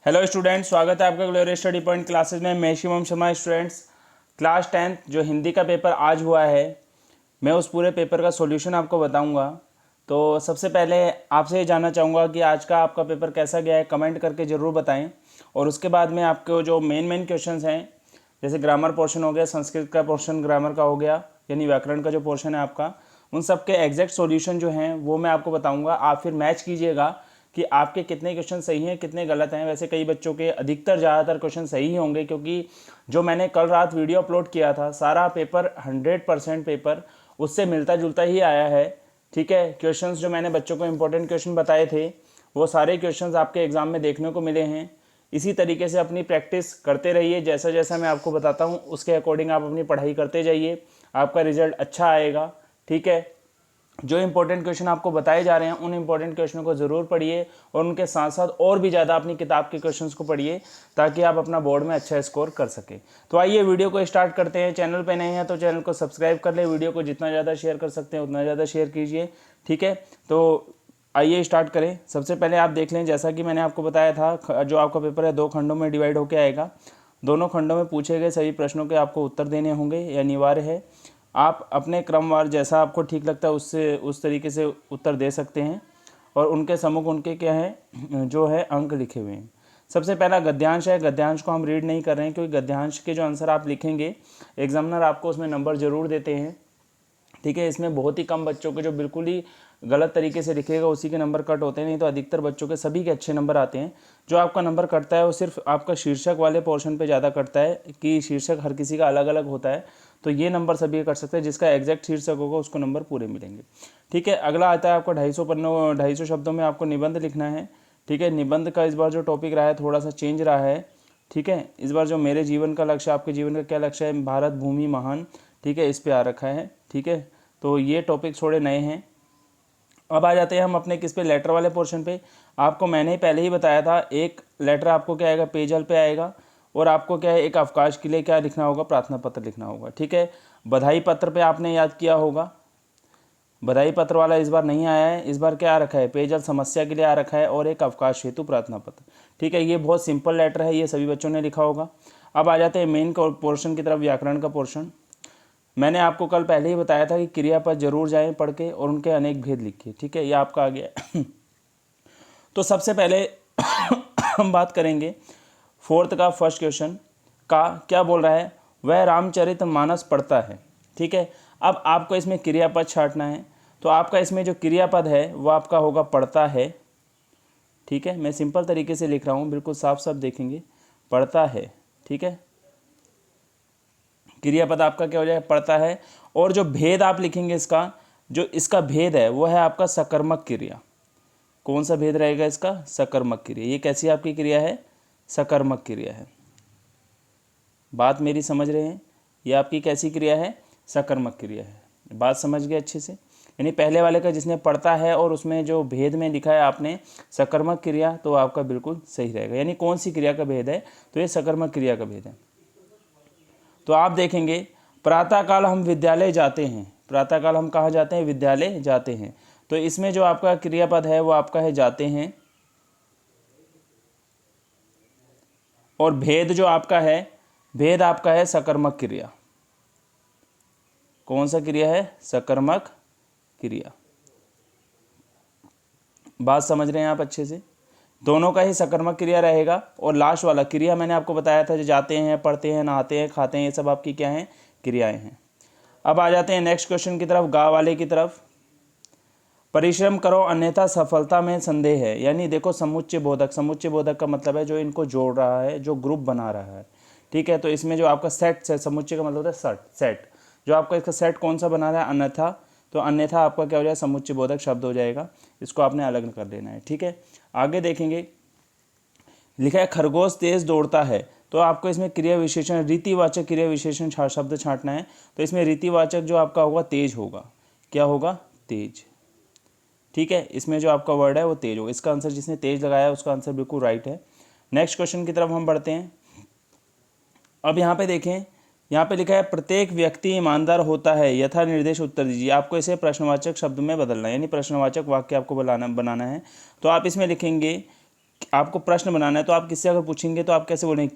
Hello student, स्वागत है आपका ग्लोरियस स्टडी पॉइंट क्लासेस में। मैं Shivam Sharma. Students, class 10th जो हिंदी का पेपर आज हुआ है, मैं उस पूरे पेपर का सॉल्यूशन आपको बताऊंगा। तो सबसे पहले आपसे ये जानना चाहूँगा कि आज का आपका पेपर कैसा गया है, कमेंट करके ज़रूर बताएं। और उसके बाद में आपको जो मेन क्वेश्चंस हैं, जैसे ग्रामर पोर्शन हो गया, संस्कृत का पोर्शन ग्रामर का हो गया, यानी व्याकरण का जो पोर्शन है आपका, उन सब के एग्जैक्ट सॉल्यूशन जो हैं वो मैं आपको बताऊंगा। आप फिर मैच कीजिएगा कि आपके कितने क्वेश्चन सही हैं, कितने गलत हैं। वैसे कई बच्चों के अधिकतर ज़्यादातर क्वेश्चन सही होंगे, क्योंकि जो मैंने कल रात वीडियो अपलोड किया था, सारा पेपर 100% पेपर उससे मिलता जुलता ही आया है। ठीक है, क्वेश्चंस जो मैंने बच्चों को इंपॉर्टेंट क्वेश्चन बताए थे, वो सारे क्वेश्चंस आपके एग्ज़ाम में देखने को मिले हैं। इसी तरीके से अपनी प्रैक्टिस करते रहिए। जैसा जैसा मैं आपको बताता हूँ उसके अकॉर्डिंग आप अपनी पढ़ाई करते जाइए, आपका रिजल्ट अच्छा आएगा। ठीक है, जो इंपॉर्टेंट क्वेश्चन आपको बताए जा रहे हैं उन इंपॉर्टेंट क्वेश्चनों को ज़रूर पढ़िए, और उनके साथ साथ और भी ज़्यादा अपनी किताब के क्वेश्चंस को पढ़िए, ताकि आप अपना बोर्ड में अच्छा स्कोर कर सकें। तो आइए वीडियो को स्टार्ट करते हैं। चैनल पे नए हैं तो चैनल को सब्सक्राइब कर ले, वीडियो को जितना ज़्यादा शेयर कर सकते हैं उतना ज़्यादा शेयर कीजिए। ठीक है, तो आइए स्टार्ट करें। सबसे पहले आप देख लें, जैसा कि मैंने आपको बताया था, जो आपका पेपर है 2 खंडों में डिवाइड होकर आएगा। दोनों खंडों में पूछे गए सभी प्रश्नों के आपको उत्तर देने होंगे, यह अनिवार्य है। आप अपने क्रमवार जैसा आपको ठीक लगता है उससे उस तरीके से उत्तर दे सकते हैं, और उनके सम्मुख उनके क्या है जो है अंक लिखे हुए हैं। सबसे पहला गद्यांश है। गद्यांश को हम रीड नहीं कर रहे हैं, क्योंकि गद्यांश के जो आंसर आप लिखेंगे एग्जामिनर आपको उसमें नंबर ज़रूर देते हैं। ठीक है, इसमें बहुत ही कम बच्चों के जो बिल्कुल ही गलत तरीके से लिखेगा उसी के नंबर कट होते हैं, नहीं तो अधिकतर बच्चों के सभी के अच्छे नंबर आते हैं। जो आपका नंबर कटता है वो सिर्फ आपका शीर्षक वाले पोर्शन पे ज़्यादा कटता है, कि शीर्षक हर किसी का अलग अलग होता है, तो ये नंबर सभी कट सकते हैं। जिसका एग्जैक्ट शीर्षक होगा उसको नंबर पूरे मिलेंगे। ठीक है, अगला आता है आपको 250 शब्दों में आपको निबंध लिखना है। ठीक है, निबंध का इस बार जो टॉपिक रहा है थोड़ा सा चेंज रहा है। ठीक है, इस बार जो मेरे जीवन का लक्ष्य, आपके जीवन का क्या लक्ष्य है, भारत भूमि महान, ठीक है, इस पे आ रखा है। ठीक है, तो ये टॉपिक थोड़े नए हैं। अब आ जाते हैं हम अपने किस पे, लेटर वाले पोर्शन पे। आपको मैंने पहले ही बताया था, एक लेटर आपको क्या आएगा, पेजल पे आएगा, और आपको क्या है, एक अवकाश के लिए क्या लिखना होगा, प्रार्थना पत्र लिखना होगा। ठीक है, बधाई पत्र पे आपने याद किया होगा, बधाई पत्र वाला इस बार नहीं आया है। इस बार क्या आ रखा है, पेयजल समस्या के लिए आ रखा है, और एक अवकाश हेतु प्रार्थना पत्र। ठीक है, ये बहुत सिंपल लेटर है, ये सभी बच्चों ने लिखा होगा। अब आ जाते हैं मेन पोर्शन की तरफ, व्याकरण का पोर्शन। मैंने आपको कल पहले ही बताया था कि क्रियापद जरूर जाएं पढ़ के, और उनके अनेक भेद लिखिए। ठीक है, ये आपका आ गया। तो सबसे पहले हम बात करेंगे 4th का फर्स्ट क्वेश्चन का। क्या बोल रहा है, वह रामचरितमानस पढ़ता है। ठीक है, अब आपको इसमें क्रियापद छांटना है, तो आपका इसमें जो क्रियापद है वो आपका होगा पढ़ता है। ठीक है, मैं सिंपल तरीके से लिख रहा हूँ, बिल्कुल साफ साफ देखेंगे, पढ़ता है। ठीक है, क्रियापद आपका क्या हो जाएगा, पढ़ता है। और जो भेद आप लिखेंगे इसका, जो इसका भेद है वो है आपका सकर्मक क्रिया। कौन सा भेद रहेगा इसका, सकर्मक क्रिया। ये कैसी आपकी क्रिया है, सकर्मक क्रिया है। बात मेरी समझ रहे हैं, ये आपकी कैसी क्रिया है, सकर्मक क्रिया है। बात समझ गए अच्छे से। यानी पहले वाले का जिसने पढ़ता है और उसमें जो भेद में लिखा है आपने सकर्मक क्रिया, तो आपका बिल्कुल सही रहेगा। यानी कौन सी क्रिया का भेद है, तो ये सकर्मक क्रिया का भेद है। तो आप देखेंगे, प्रातःकाल हम विद्यालय जाते हैं। प्रातःकाल हम कहाँ जाते हैं, विद्यालय जाते हैं। तो इसमें जो आपका क्रियापद है वो आपका है जाते हैं, और भेद जो आपका है, भेद आपका है सकर्मक क्रिया। कौन सा क्रिया है, सकर्मक क्रिया। बात समझ रहे हैं आप अच्छे से, दोनों का ही सकर्मक क्रिया रहेगा। और लास्ट वाला क्रिया मैंने आपको बताया था, जो जाते हैं, पढ़ते हैं, नहाते हैं, खाते हैं, ये सब आपकी क्या हैं, क्रियाएं हैं। अब आ जाते हैं नेक्स्ट क्वेश्चन की तरफ, गा वाले की तरफ। परिश्रम करो अन्यथा सफलता में संदेह है। यानी देखो, समुच्चय बोधक, समुच्चय बोधक का मतलब है जो इनको जोड़ रहा है, जो ग्रुप बना रहा है। ठीक है, तो इसमें जो आपका सेट है, समुच्चय का मतलब होता है सेट, जो आपका इसका सेट कौन सा बना रहा है, अन्यथा, तो अन्यथा आपका क्या हो जाएगा, समुच्चय बोधक शब्द हो जाएगा। इसको आपने अलग कर देना है। ठीक है, आगे देखेंगे, लिखा है खरगोश तेज दौड़ता है। तो आपको इसमें क्रिया विशेषण, रीतिवाचक क्रिया विशेषण शब्द छांटना है। तो इसमें रीतिवाचक जो आपका होगा तेज होगा। क्या होगा, तेज। ठीक है, इसमें जो आपका वर्ड है वो तेज होगा। इसका आंसर जिसने तेज लगाया है उसका आंसर बिल्कुल राइट है। नेक्स्ट क्वेश्चन की तरफ हम बढ़ते हैं। अब यहाँ पे देखें, यहाँ पे लिखा है प्रत्येक व्यक्ति ईमानदार होता है, यथा निर्देश उत्तर दीजिए। आपको इसे प्रश्नवाचक शब्द में बदलना है, यानी प्रश्नवाचक वाक्य आपको बनाना है। तो आप इसमें लिखेंगे आपको प्रश्न बनाना है तो आप किससे अगर पूछेंगे तो आप कैसे बोलेंगे,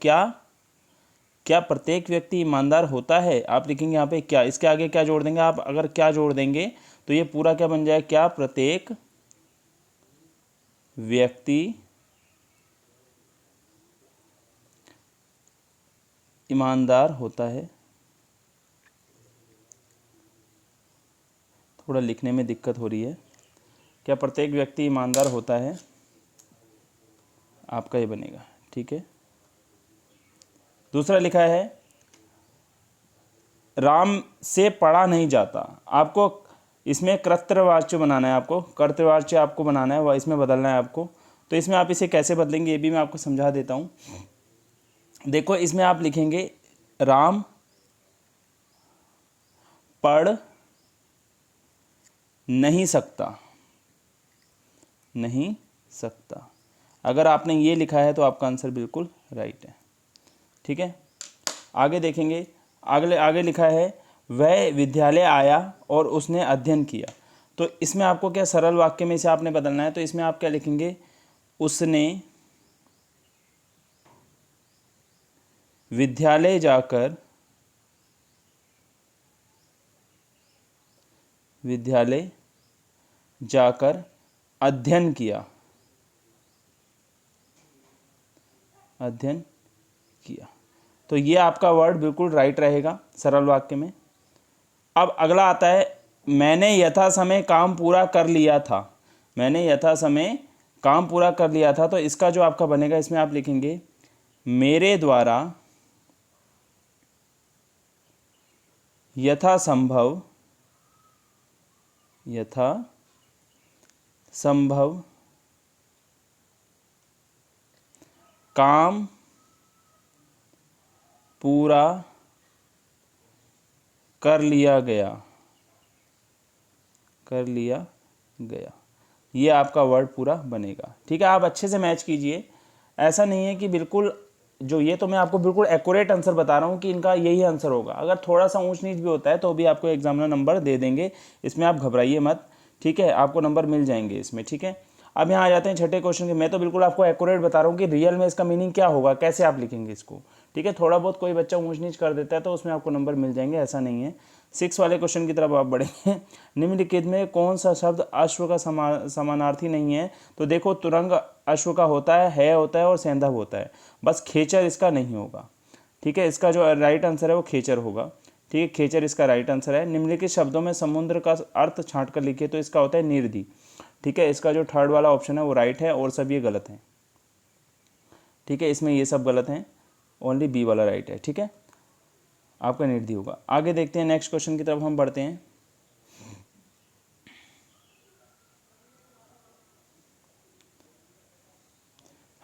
क्या प्रत्येक व्यक्ति ईमानदार होता है। आप लिखेंगे यहाँ पे क्या, इसके आगे क्या जोड़ देंगे आप, अगर क्या जोड़ देंगे तो ये पूरा क्या बन जाए, क्या प्रत्येक व्यक्ति ईमानदार होता है। थोड़ा लिखने में दिक्कत हो रही है, क्या प्रत्येक व्यक्ति ईमानदार होता है, आपका ये बनेगा। ठीक है, दूसरा लिखा है राम से पढ़ा नहीं जाता। आपको इसमें कर्तृवाच्य बनाना है, आपको कर्तृवाच्य आपको बनाना है, वह इसमें बदलना है आपको। तो इसमें आप इसे कैसे बदलेंगे ये भी मैं आपको समझा देता हूँ। देखो इसमें आप लिखेंगे राम पढ़ नहीं सकता, नहीं सकता। अगर आपने ये लिखा है तो आपका आंसर बिल्कुल राइट है। ठीक है, आगे देखेंगे, आगे लिखा है वह विद्यालय आया और उसने अध्ययन किया। तो इसमें आपको क्या सरल वाक्य में से आपने बदलना है, तो इसमें आप क्या लिखेंगे, उसने विद्यालय जाकर अध्ययन किया, तो ये आपका वर्ड बिल्कुल राइट रहेगा सरल वाक्य में। अब अगला आता है मैंने यथासमय काम पूरा कर लिया था, मैंने यथासमय काम पूरा कर लिया था। तो इसका जो आपका बनेगा, इसमें आप लिखेंगे मेरे द्वारा यथासंभव काम पूरा कर लिया गया, ये आपका वर्ड पूरा बनेगा। ठीक है, आप अच्छे से मैच कीजिए, ऐसा नहीं है कि बिल्कुल जो ये तो मैं आपको बिल्कुल एक्यूरेट आंसर बता रहा हूँ कि इनका यही आंसर होगा। अगर थोड़ा सा ऊंच नीच भी होता है तो भी आपको एग्जामिनर नंबर दे देंगे, इसमें आप घबराइए मत। ठीक है, आपको नंबर मिल जाएंगे इसमें। ठीक है, अब यहाँ आ जाते हैं छठे क्वेश्चन के। मैं तो बिल्कुल आपको एक्यूरेट बता रहा हूँ कि रियल में इसका मीनिंग क्या होगा, कैसे आप लिखेंगे इसको। ठीक है, थोड़ा बहुत कोई बच्चा ऊंच नीच कर देता है तो उसमें आपको नंबर मिल जाएंगे, ऐसा नहीं है। 6 वाले क्वेश्चन की तरफ आप बढ़ेंगे। निम्नलिखित में कौन सा शब्द अश्व का समानार्थी नहीं है। तो देखो तुरंग अश्व का होता है होता है और सेंधव होता है, बस खेचर इसका नहीं होगा। ठीक है, इसका जो राइट आंसर है वो खेचर होगा। ठीक है, खेचर इसका राइट आंसर है। निम्नलिखित शब्दों में समुद्र का अर्थ छांट कर लिखिए, तो इसका होता है निरधि। ठीक है, इसका जो थर्ड वाला ऑप्शन है वो राइट है और सब ये गलत है। ठीक है, इसमें ये सब गलत हैं, ओनली बी वाला राइट है। ठीक है, आपका निरधि होगा। आगे देखते हैं, नेक्स्ट क्वेश्चन की तरफ हम बढ़ते हैं।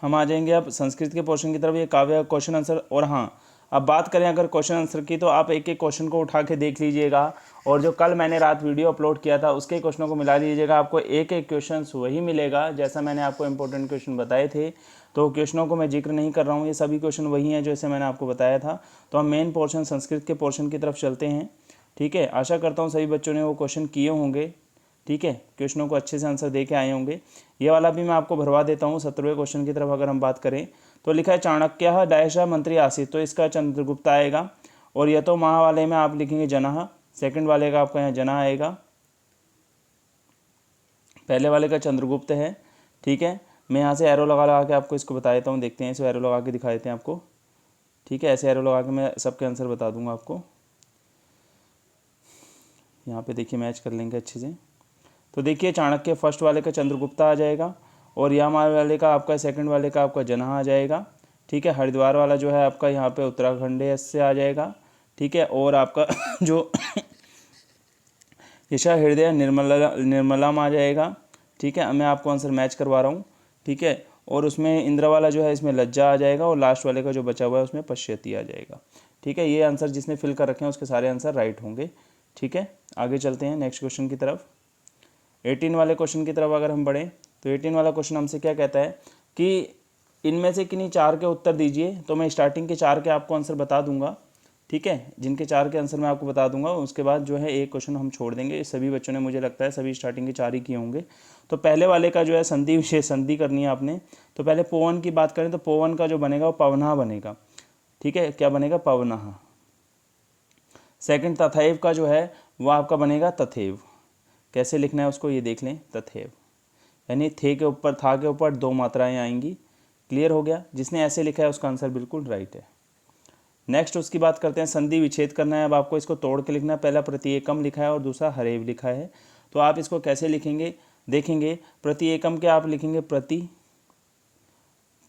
हम आ जाएंगे अब संस्कृत के पोर्शन की तरफ, ये काव्य क्वेश्चन आंसर। और हाँ, अब बात करें अगर क्वेश्चन आंसर की, तो आप एक एक क्वेश्चन को उठा के देख लीजिएगा, और जो कल मैंने रात वीडियो अपलोड किया था उसके क्वेश्चनों को मिला लीजिएगा। आपको एक एक क्वेश्चन वही मिलेगा जैसा मैंने आपको इंपॉर्टेंट क्वेश्चन बताए थे। तो क्वेश्चनों को मैं जिक्र नहीं कर रहा हूँ, ये सभी क्वेश्चन वही हैं जैसे मैंने आपको बताया था। तो हम मेन पोर्शन संस्कृत के पोर्शन की तरफ चलते हैं। ठीक है, आशा करता हूँ सभी बच्चों ने वो क्वेश्चन किए होंगे। ठीक है, क्वेश्चनों को अच्छे से आंसर दे के आए होंगे। ये वाला भी मैं आपको भरवा देता हूँ। 17वें क्वेश्चन की तरफ अगर हम बात करें तो लिखा है चाणक्य डैश मंत्री आसीत, तो इसका चंद्रगुप्त आएगा। और यह तो महा वाले में आप लिखेंगे जनः, सेकंड वाले का आपका यहाँ जनः आएगा, पहले वाले का चंद्रगुप्त है। ठीक है, मैं यहाँ से एरो लगा के आपको इसको बता देता हूँ, देखते हैं, इसे एरो लगा के दिखा देते हैं आपको। ठीक है, ऐसे एरो लगा के मैं सबके आंसर बता दूंगा आपको। यहाँ पे देखिए मैच कर लेंगे अच्छे से। तो देखिए चाणक्य फर्स्ट वाले का चंद्रगुप्ता आ जाएगा, और यामा वाले का आपका सेकंड वाले का आपका जनः आ जाएगा। ठीक है, हरिद्वार वाला जो है आपका यहाँ पे उत्तराखंड से आ जाएगा। ठीक है, और आपका जो यशा हृदय निर्मलम आ जाएगा। ठीक है, मैं आपको आंसर मैच करवा रहा हूँ। ठीक है, और उसमें इंद्र वाला जो है इसमें लज्जा आ जाएगा, और लास्ट वाले का जो बचा हुआ है उसमें पश्यति आ जाएगा। ठीक है, ये आंसर जिसने फिल कर रखे हैं उसके सारे आंसर राइट होंगे। ठीक है, आगे चलते हैं नेक्स्ट क्वेश्चन की तरफ। 18 वाले क्वेश्चन की तरफ अगर हम बढ़ें तो 18 वाला क्वेश्चन हमसे क्या कहता है कि इनमें से किन्हीं 4 के उत्तर दीजिए। तो मैं स्टार्टिंग के 4 के आपको आंसर बता दूंगा। ठीक है, जिनके 4 के आंसर मैं आपको बता दूंगा, उसके बाद जो है एक क्वेश्चन हम छोड़ देंगे। सभी बच्चों ने मुझे लगता है सभी स्टार्टिंग के 4 ही किए होंगे। तो पहले वाले का जो है संधि विशेष संधि करनी है आपने। तो पहले पोवन की बात करें तो पोवन का जो बनेगा वो पवनहा बनेगा। ठीक है, क्या बनेगा? पवनहा। सेकंड तथैव का जो है वो आपका बनेगा तथैव। कैसे लिखना है उसको ये देख लें, तथैव, यानी थे के ऊपर था के ऊपर 2 मात्राएं आएंगी। क्लियर हो गया? जिसने ऐसे लिखा है उसका आंसर बिल्कुल राइट है। नेक्स्ट उसकी बात करते हैं, संधि विच्छेद करना है। अब आपको इसको तोड़ के लिखना है। पहला प्रतिएकम लिखा है और दूसरा हरेव लिखा है। तो आप इसको कैसे लिखेंगे देखेंगे। प्रतिएकम के आप लिखेंगे प्रति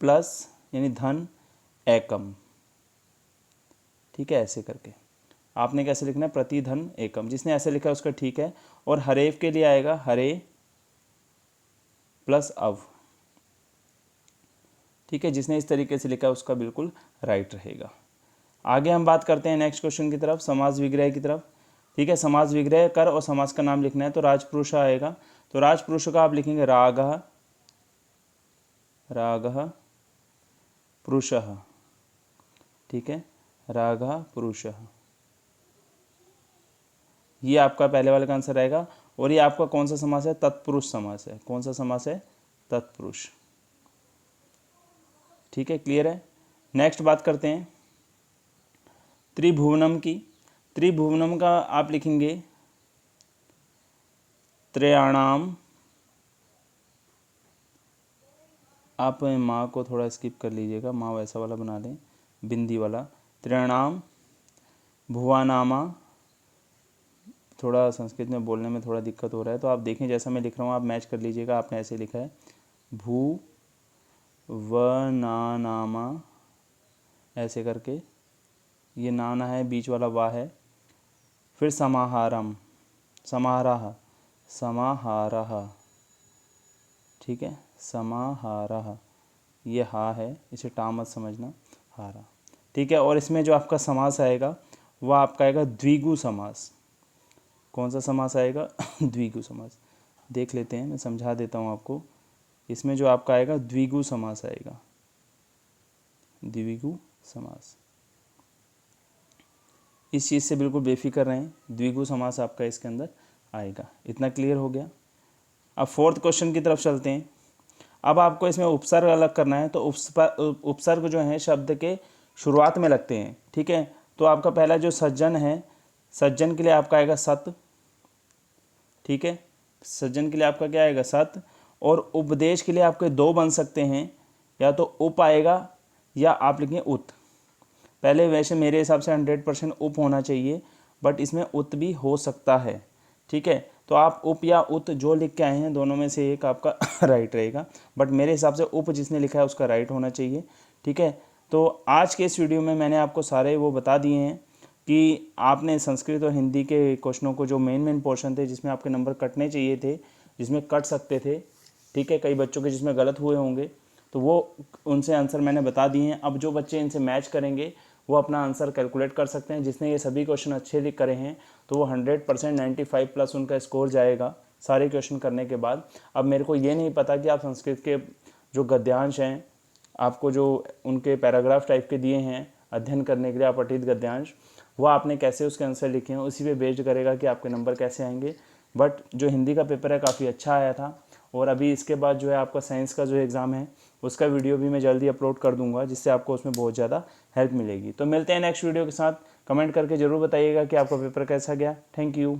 प्लस यानी धन एकम। ठीक है, ऐसे करके आपने कैसे लिखना है? प्रति धन एकम। जिसने ऐसे लिखा है उसका ठीक है। और हरेव के लिए आएगा हरे प्लस अव। ठीक है, जिसने इस तरीके से लिखा है उसका बिल्कुल राइट रहेगा। आगे हम बात करते हैं नेक्स्ट क्वेश्चन की तरफ, समास विग्रह की तरफ। ठीक है, समास विग्रह कर और समास का नाम लिखना है। तो राजपुरुष आएगा। तो राजपुरुष का आप लिखेंगे रागः, रागः पुरुषः। ठीक है, रागः पुरुषः, ये आपका पहले वाले का आंसर रहेगा। और ये आपका कौन सा समास है? तत्पुरुष समास है। कौन सा समास है? तत्पुरुष। ठीक है, क्लियर है। नेक्स्ट बात करते हैं त्रिभुवनम की। त्रिभुवनम का आप लिखेंगे त्रयाणाम। आप माँ को थोड़ा स्किप कर लीजिएगा, माँ वैसा वाला बना दें, बिंदी वाला। त्रयाणाम भुवानामा। थोड़ा संस्कृत में बोलने में थोड़ा दिक्कत हो रहा है, तो आप देखें जैसा मैं लिख रहा हूँ आप मैच कर लीजिएगा। आपने ऐसे लिखा है भू व नामा, ऐसे करके। ये नाना है, बीच वाला वाह है। फिर समाहारम, समाहारः, समाहारः। ठीक है, समाहारः, ये हा है, इसे टा मत समझना, हारा। ठीक है, और इसमें जो आपका समास आएगा वह आपका आएगा द्विगु समास। कौन सा समास आएगा? द्विगु समास। देख लेते हैं, मैं समझा देता हूँ आपको। इसमें जो आपका आएगा द्विगु समास आएगा, द्विगु समास। इस चीज़ से बिल्कुल बेफिक्र रहें, द्विगु समास आपका इसके अंदर आएगा। इतना क्लियर हो गया। अब फोर्थ क्वेश्चन की तरफ चलते हैं। अब आपको इसमें उपसर्ग अलग करना है। तो उपसर्ग जो है शब्द के शुरुआत में लगते हैं। ठीक है, तो आपका पहला जो सज्जन है, सज्जन के लिए आपका आएगा सत। ठीक है, सज्जन के लिए आपका क्या आएगा? सत। और उपदेश के लिए आपके 2 बन सकते हैं, या तो उप आएगा या आप लिखेंगे उत। पहले वैसे मेरे हिसाब से 100% उप होना चाहिए, बट इसमें उत भी हो सकता है। ठीक है, तो आप उप या उत जो लिख के आए हैं दोनों में से एक आपका राइट रहेगा, बट मेरे हिसाब से उप जिसने लिखा है उसका राइट होना चाहिए। ठीक है, तो आज के इस वीडियो में मैंने आपको सारे वो बता दिए हैं कि आपने संस्कृत और हिंदी के क्वेश्चनों को, जो मेन पोर्शन थे जिसमें आपके नंबर कटने चाहिए थे, जिसमें कट सकते थे, ठीक है, कई बच्चों के जिसमें गलत हुए होंगे, तो वो उनसे आंसर मैंने बता दिए हैं। अब जो बच्चे इनसे मैच करेंगे वो अपना आंसर कैलकुलेट कर सकते हैं। जिसने ये सभी क्वेश्चन अच्छे लिख करे हैं तो वो 100% 95+ उनका स्कोर जाएगा सारे क्वेश्चन करने के बाद। अब मेरे को ये नहीं पता कि आप संस्कृत के जो गद्यांश हैं, आपको जो उनके पैराग्राफ टाइप के दिए हैं अध्ययन करने के लिए अपठित गद्यांश, वो आपने कैसे उसके आंसर लिखे हैं, उसी पे बेस्ड करेगा कि आपके नंबर कैसे आएंगे। बट जो हिंदी का पेपर है काफ़ी अच्छा आया था। और अभी इसके बाद जो है आपका साइंस का जो एग्ज़ाम है उसका वीडियो भी मैं जल्दी अपलोड कर दूंगा, जिससे आपको उसमें बहुत ज़्यादा हेल्प मिलेगी। तो मिलते हैं नेक्स्ट वीडियो के साथ। कमेंट करके ज़रूर बताइएगा कि आपका पेपर कैसा गया। Thank you.